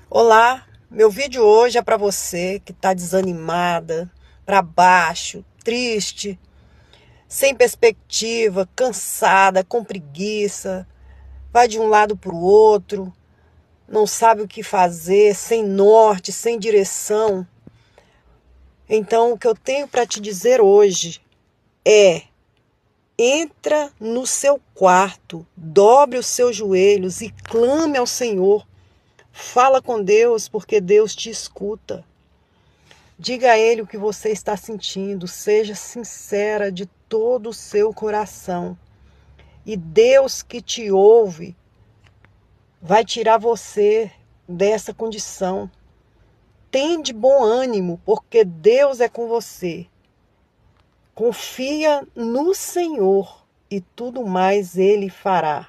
Olá, meu vídeo hoje é para você que está desanimada, para baixo, triste, sem perspectiva, cansada, com preguiça, vai de um lado para o outro, não sabe o que fazer, sem norte, sem direção. Então, o que eu tenho para te dizer hoje é: entra no seu quarto, dobre os seus joelhos e clame ao Senhor. Fala com Deus, porque Deus te escuta. Diga a Ele o que você está sentindo, seja sincera de todo o seu coração. E Deus que te ouve vai tirar você dessa condição. Tem de bom ânimo, porque Deus é com você. Confia no Senhor e tudo mais Ele fará.